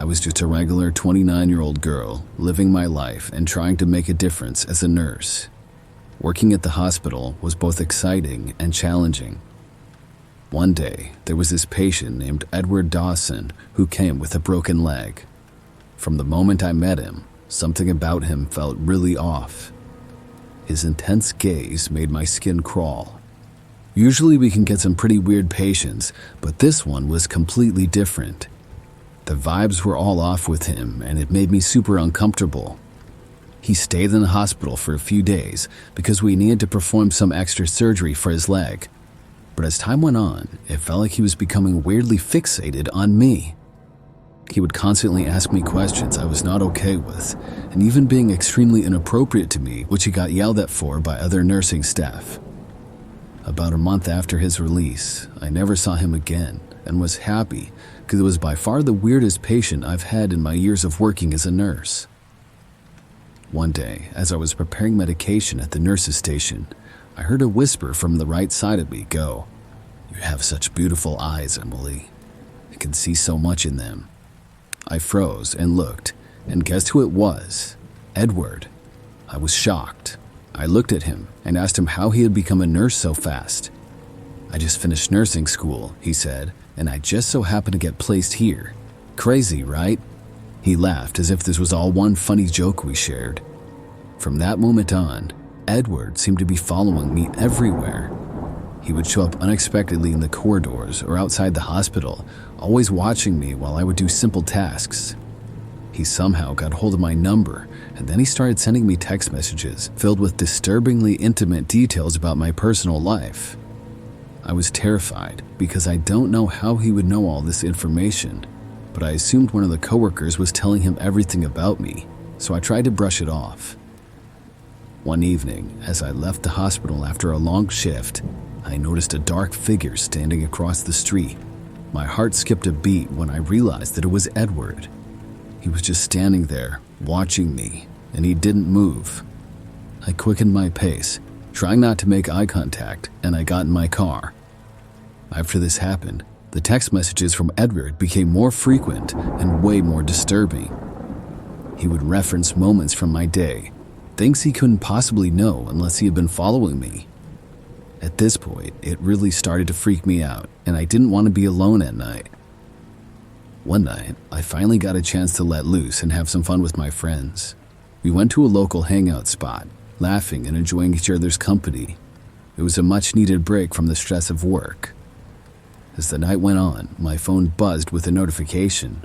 was just a regular 29-year-old girl living my life and trying to make a difference as a nurse. Working at the hospital was both exciting and challenging. One day, there was this patient named Edward Dawson who came with a broken leg. From the moment I met him, something about him felt really off. His intense gaze made my skin crawl. Usually we can get some pretty weird patients, but this one was completely different. The vibes were all off with him, and it made me super uncomfortable. He stayed in the hospital for a few days because we needed to perform some extra surgery for his leg. But as time went on, it felt like he was becoming weirdly fixated on me. He would constantly ask me questions I was not okay with, and even being extremely inappropriate to me, which he got yelled at for by other nursing staff. About a month after his release, I never saw him again and was happy because it was by far the weirdest patient I've had in my years of working as a nurse. One day, as I was preparing medication at the nurse's station, I heard a whisper from the right side of me go, "You have such beautiful eyes, Emily. I can see so much in them." I froze and looked, and guessed who it was? Edward. I was shocked. I looked at him and asked him how he had become a nurse so fast. "I just finished nursing school," he said, "and I just so happened to get placed here. Crazy, right?" He laughed as if this was all one funny joke we shared. From that moment on, Edward seemed to be following me everywhere. He would show up unexpectedly in the corridors or outside the hospital, always watching me while I would do simple tasks. He somehow got hold of my number, and then he started sending me text messages filled with disturbingly intimate details about my personal life. I was terrified because I don't know how he would know all this information, but I assumed one of the coworkers was telling him everything about me, so I tried to brush it off. One evening, as I left the hospital after a long shift, I noticed a dark figure standing across the street. My heart skipped a beat when I realized that it was Edward. He was just standing there, watching me, and he didn't move. I quickened my pace, trying not to make eye contact, and I got in my car. After this happened, the text messages from Edward became more frequent and way more disturbing. He would reference moments from my day, things he couldn't possibly know unless he had been following me. At this point, it really started to freak me out, and I didn't want to be alone at night. One night, I finally got a chance to let loose and have some fun with my friends. We went to a local hangout spot, laughing and enjoying each other's company. It was a much-needed break from the stress of work. As the night went on, my phone buzzed with a notification.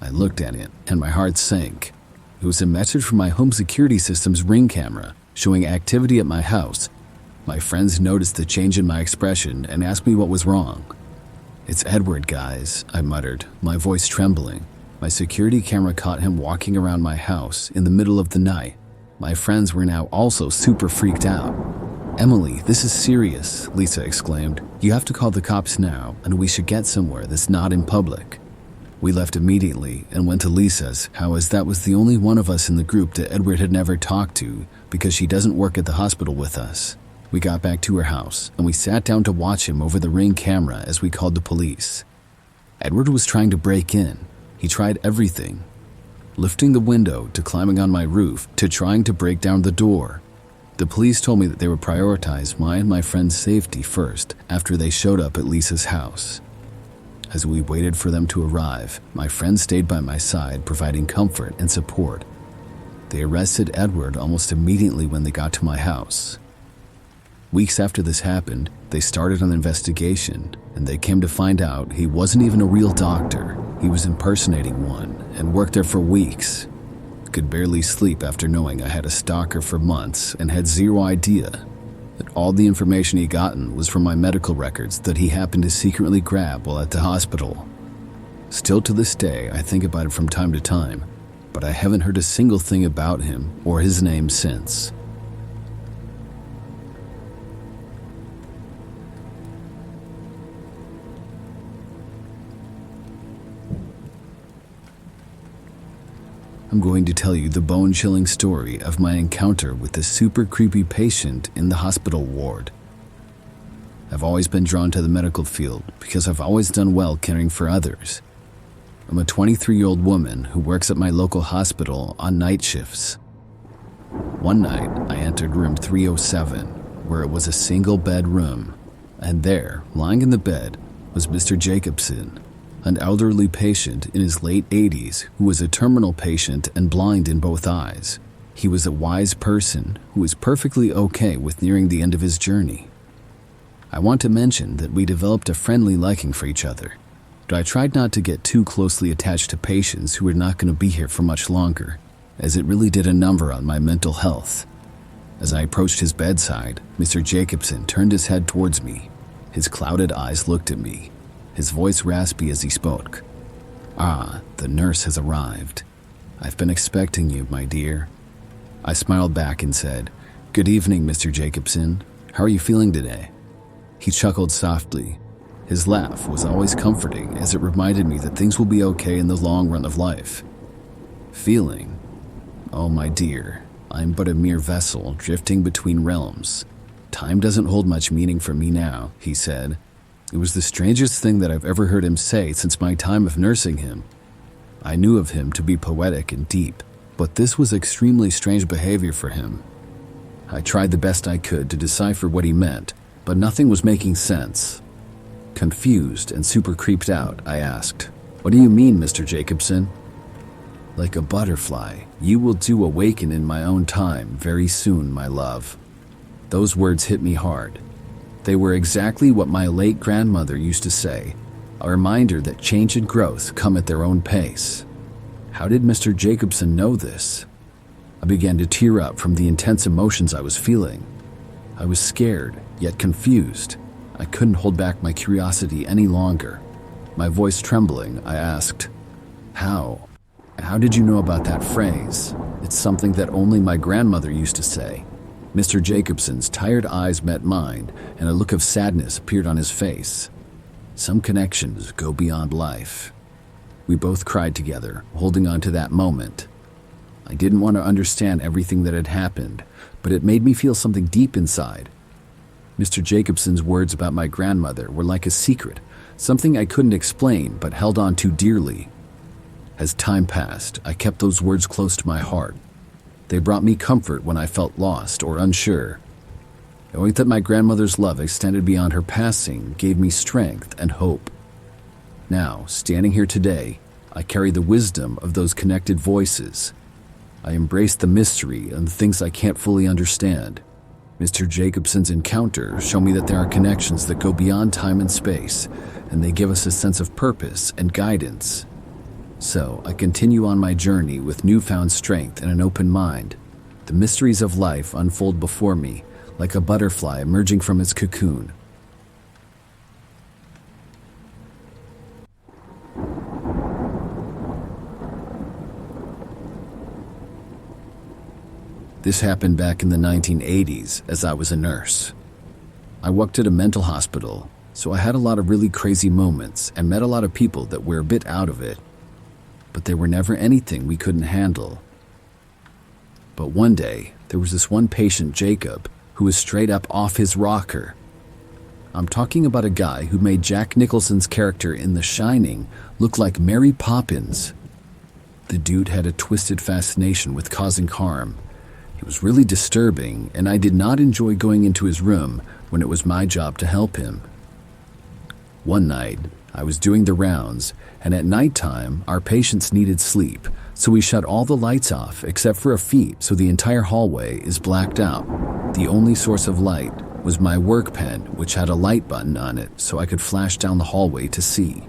I looked at it, and my heart sank. It was a message from my home security system's Ring camera, showing activity at my house. My friends noticed the change in my expression and asked me what was wrong. "It's Edward, guys," I muttered, my voice trembling. My security camera caught him walking around my house in the middle of the night. My friends were now also super freaked out. "Emily, this is serious," Lisa exclaimed. "You have to call the cops now, and we should get somewhere that's not in public." We left immediately and went to Lisa's, as that was the only one of us in the group that Edward had never talked to because she doesn't work at the hospital with us. We got back to her house, and we sat down to watch him over the Ring camera as we called the police. Edward was trying to break in. He tried everything, lifting the window to climbing on my roof to trying to break down the door. The police told me that they would prioritize my and my friend's safety first after they showed up at Lisa's house. As we waited for them to arrive, my friend stayed by my side, providing comfort and support. They arrested Edward almost immediately when they got to my house. Weeks after this happened, they started an investigation, and they came to find out he wasn't even a real doctor. He was impersonating one and worked there for weeks. Could barely sleep after knowing I had a stalker for months and had zero idea that all the information he'd gotten was from my medical records that he happened to secretly grab while at the hospital. Still to this day, I think about it from time to time, but I haven't heard a single thing about him or his name since. I'm going to tell you the bone-chilling story of my encounter with this super creepy patient in the hospital ward. I've always been drawn to the medical field because I've always done well caring for others. I'm a 23-year-old woman who works at my local hospital on night shifts. One night, I entered room 307, where it was a single-bed room, and there, lying in the bed, was Mr. Jacobson, an elderly patient in his late 80s who was a terminal patient and blind in both eyes. He was a wise person who was perfectly okay with nearing the end of his journey. I want to mention that we developed a friendly liking for each other, but I tried not to get too closely attached to patients who were not going to be here for much longer, as it really did a number on my mental health. As I approached his bedside, Mr. Jacobson turned his head towards me. His clouded eyes looked at me, his voice raspy as he spoke. "Ah, the nurse has arrived. I've been expecting you, my dear." I smiled back and said, "Good evening, Mr. Jacobson. How are you feeling today?" He chuckled softly. His laugh was always comforting, as it reminded me that things will be okay in the long run of life. "Feeling? Oh, my dear, I'm but a mere vessel drifting between realms. Time doesn't hold much meaning for me now," he said. It was the strangest thing that I've ever heard him say since my time of nursing him. I knew of him to be poetic and deep, but this was extremely strange behavior for him. I tried the best I could to decipher what he meant, but nothing was making sense. Confused and super creeped out, I asked, "What do you mean, Mr. Jacobson?" "Like a butterfly, you will do awaken in my own time very soon, my love." Those words hit me hard. They were exactly what my late grandmother used to say, a reminder that change and growth come at their own pace. How did Mr. Jacobson know this? I began to tear up from the intense emotions I was feeling. I was scared, yet confused. I couldn't hold back my curiosity any longer. My voice trembling, I asked, How did you know about that phrase? It's something that only my grandmother used to say." Mr. Jacobson's tired eyes met mine, and a look of sadness appeared on his face. "Some connections go beyond life." We both cried together, holding on to that moment. I didn't want to understand everything that had happened, but it made me feel something deep inside. Mr. Jacobson's words about my grandmother were like a secret, something I couldn't explain but held on to dearly. As time passed, I kept those words close to my heart. They brought me comfort when I felt lost or unsure. Knowing that my grandmother's love extended beyond her passing gave me strength and hope. Now, standing here today, I carry the wisdom of those connected voices. I embrace the mystery and the things I can't fully understand. Mr. Jacobson's encounters show me that there are connections that go beyond time and space, and they give us a sense of purpose and guidance. So, I continue on my journey with newfound strength and an open mind. The mysteries of life unfold before me, like a butterfly emerging from its cocoon. This happened back in the 1980s as I was a nurse. I worked at a mental hospital, so I had a lot of really crazy moments and met a lot of people that were a bit out of it. But there were never anything we couldn't handle. But one day, there was this one patient, Jacob, who was straight up off his rocker. I'm talking about a guy who made Jack Nicholson's character in The Shining look like Mary Poppins. The dude had a twisted fascination with causing harm. It was really disturbing, and I did not enjoy going into his room when it was my job to help him. One night, I was doing the rounds, and at nighttime, our patients needed sleep, so we shut all the lights off except for a feed, so the entire hallway is blacked out. The only source of light was my work pen, which had a light button on it, so I could flash down the hallway to see.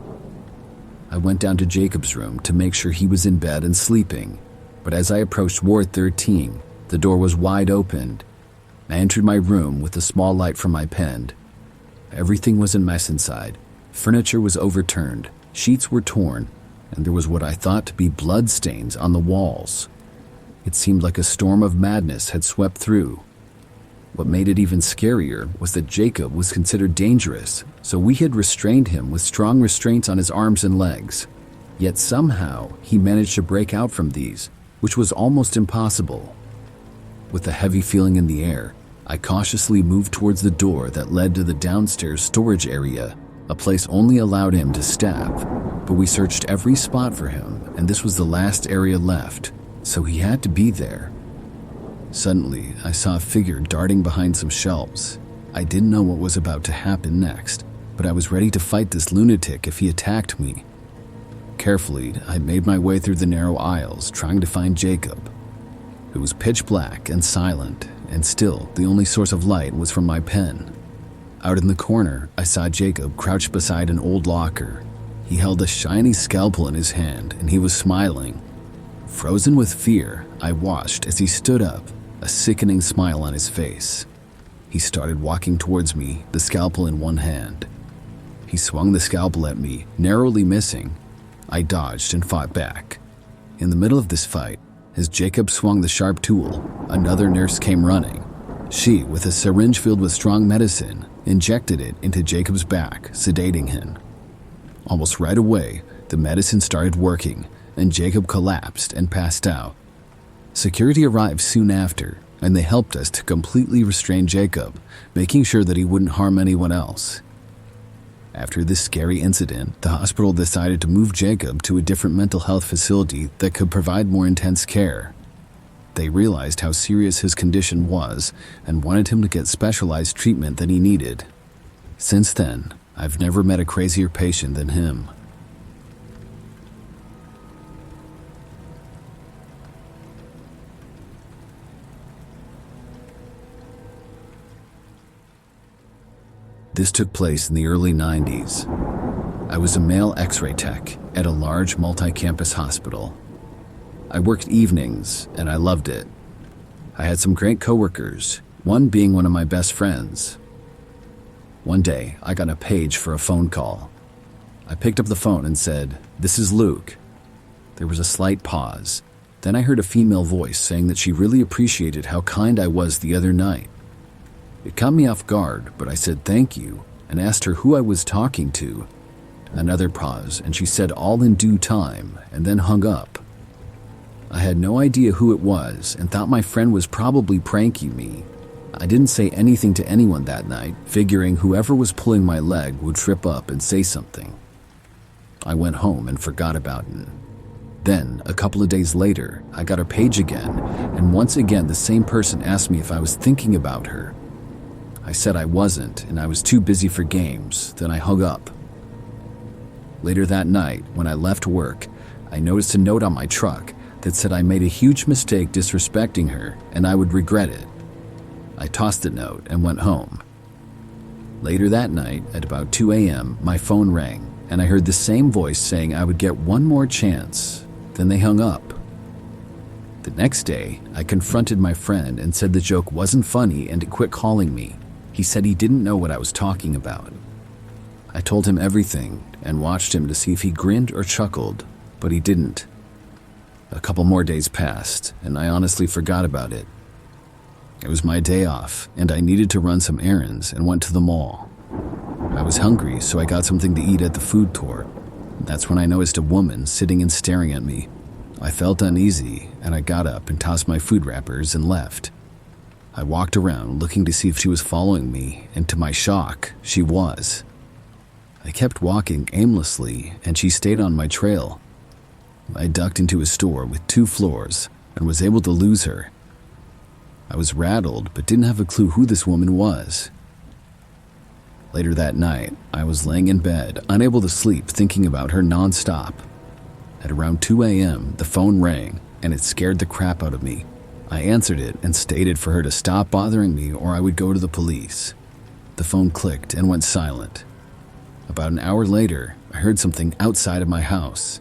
I went down to Jacob's room to make sure he was in bed and sleeping, but as I approached Ward 13, the door was wide open. I entered my room with a small light from my pen. Everything was a mess inside. Furniture was overturned, sheets were torn, and there was what I thought to be blood stains on the walls. It seemed like a storm of madness had swept through. What made it even scarier was that Jacob was considered dangerous, so we had restrained him with strong restraints on his arms and legs. Yet somehow, he managed to break out from these, which was almost impossible. With a heavy feeling in the air, I cautiously moved towards the door that led to the downstairs storage area. a place only allowed him to stab, but we searched every spot for him, and this was the last area left, so he had to be there. Suddenly, I saw a figure darting behind some shelves. I didn't know what was about to happen next, but I was ready to fight this lunatic if he attacked me. Carefully, I made my way through the narrow aisles, trying to find Jacob. It was pitch black and silent, and still, the only source of light was from my pen. Out in the corner, I saw Jacob crouched beside an old locker. He held a shiny scalpel in his hand, and he was smiling. Frozen with fear, I watched as he stood up, a sickening smile on his face. He started walking towards me, the scalpel in one hand. He swung the scalpel at me, narrowly missing. I dodged and fought back. In the middle of this fight, as Jacob swung the sharp tool, another nurse came running. She, with a syringe filled with strong medicine, injected it into Jacob's back, sedating him. Almost right away, the medicine started working, and Jacob collapsed and passed out. Security arrived soon after, and they helped us to completely restrain Jacob, making sure that he wouldn't harm anyone else. After this scary incident, the hospital decided to move Jacob to a different mental health facility that could provide more intense care. They realized how serious his condition was and wanted him to get specialized treatment that he needed. Since then, I've never met a crazier patient than him. This took place in the early 90s. I was a male X-ray tech at a large multi-campus hospital. I worked evenings, and I loved it. I had some great coworkers, one being one of my best friends. One day, I got a page for a phone call. I picked up the phone and said, "This is Luke." There was a slight pause. Then I heard a female voice saying that she really appreciated how kind I was the other night. It caught me off guard, but I said thank you and asked her who I was talking to. Another pause, and she said all in due time, and then hung up. I had no idea who it was and thought my friend was probably pranking me. I didn't say anything to anyone that night, figuring whoever was pulling my leg would trip up and say something. I went home and forgot about it. Then, a couple of days later, I got a page again, and once again the same person asked me if I was thinking about her. I said I wasn't, and I was too busy for games, then I hung up. Later that night, when I left work, I noticed a note on my truck that said I made a huge mistake disrespecting her, and I would regret it. I tossed the note and went home. Later that night, at about 2 a.m., my phone rang, and I heard the same voice saying I would get one more chance. Then they hung up. The next day, I confronted my friend and said the joke wasn't funny and to quit calling me. He said he didn't know what I was talking about. I told him everything and watched him to see if he grinned or chuckled, but he didn't. A couple more days passed, and I honestly forgot about it. It was my day off, and I needed to run some errands and went to the mall. I was hungry, so I got something to eat at the food court. That's when I noticed a woman sitting and staring at me. I felt uneasy, and I got up and tossed my food wrappers and left. I walked around looking to see if she was following me, and to my shock, she was. I kept walking aimlessly, and she stayed on my trail. I ducked into a store with 2 floors and was able to lose her. I was rattled, but didn't have a clue who this woman was. Later that night, I was laying in bed, unable to sleep, thinking about her nonstop. At around 2 a.m., the phone rang, and it scared the crap out of me. I answered it and stated for her to stop bothering me or I would go to the police. The phone clicked and went silent. About an hour later, I heard something outside of my house.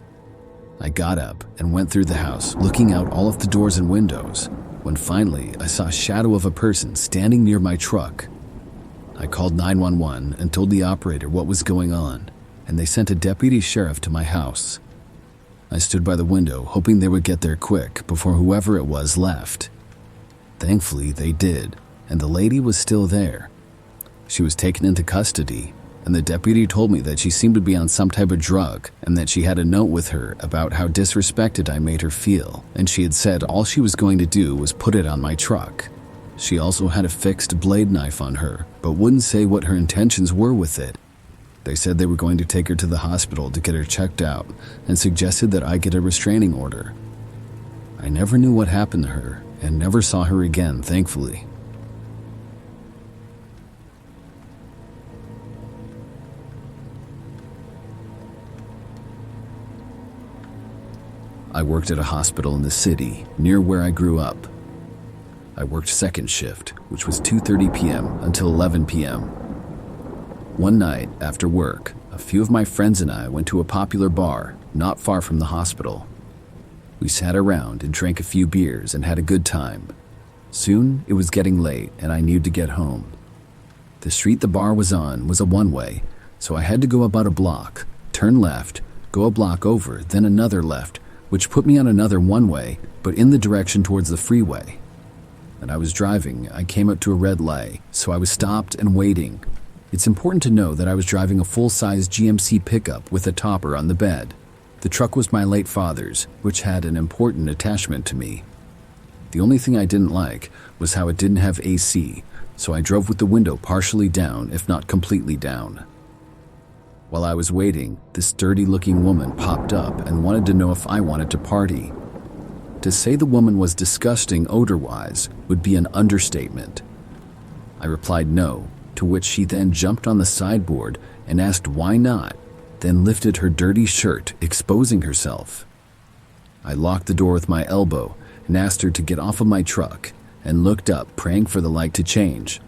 I got up and went through the house, looking out all of the doors and windows, when finally I saw a shadow of a person standing near my truck. I called 911 and told the operator what was going on, and they sent a deputy sheriff to my house. I stood by the window, hoping they would get there quick before whoever it was left. Thankfully, they did, and the lady was still there. She was taken into custody, and the deputy told me that she seemed to be on some type of drug and that she had a note with her about how disrespected I made her feel, and she had said all she was going to do was put it on my truck. She also had a fixed blade knife on her, but wouldn't say what her intentions were with it. They said they were going to take her to the hospital to get her checked out and suggested that I get a restraining order. I never knew what happened to her and never saw her again, thankfully. I worked at a hospital in the city near where I grew up. I worked second shift, which was 2:30 p.m. until 11 p.m. One night after work, a few of my friends and I went to a popular bar not far from the hospital. We sat around and drank a few beers and had a good time. Soon it was getting late and I needed to get home. The street the bar was on was a one-way, so I had to go about a block, turn left, go a block over, then another left, which put me on another one-way, but in the direction towards the freeway. When I was driving, I came up to a red light, so I was stopped and waiting. It's important to know that I was driving a full-size GMC pickup with a topper on the bed. The truck was my late father's, which had an important attachment to me. The only thing I didn't like was how it didn't have AC, so I drove with the window partially down, if not completely down. While I was waiting, this dirty-looking woman popped up and wanted to know if I wanted to party. To say the woman was disgusting odor-wise would be an understatement. I replied no, to which she then jumped on the sideboard and asked why not, then lifted her dirty shirt, exposing herself. I locked the door with my elbow and asked her to get off of my truck and looked up, praying for the light to change.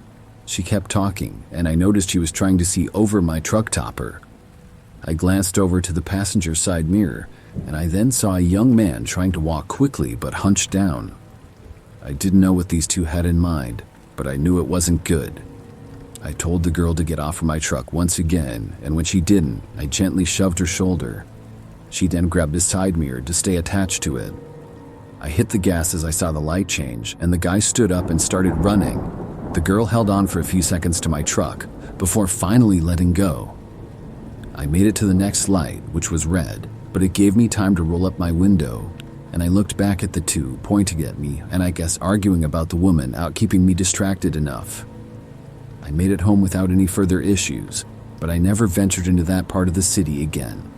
She kept talking, and I noticed she was trying to see over my truck topper. I glanced over to the passenger side mirror, and I then saw a young man trying to walk quickly but hunched down. I didn't know what these two had in mind, but I knew it wasn't good. I told the girl to get off of my truck once again, and when she didn't, I gently shoved her shoulder. She then grabbed a side mirror to stay attached to it. I hit the gas as I saw the light change, and the guy stood up and started running. The girl held on for a few seconds to my truck before finally letting go. I made it to the next light, which was red, but it gave me time to roll up my window, and I looked back at the two, pointing at me, and I guess arguing about the woman out keeping me distracted enough. I made it home without any further issues, but I never ventured into that part of the city again.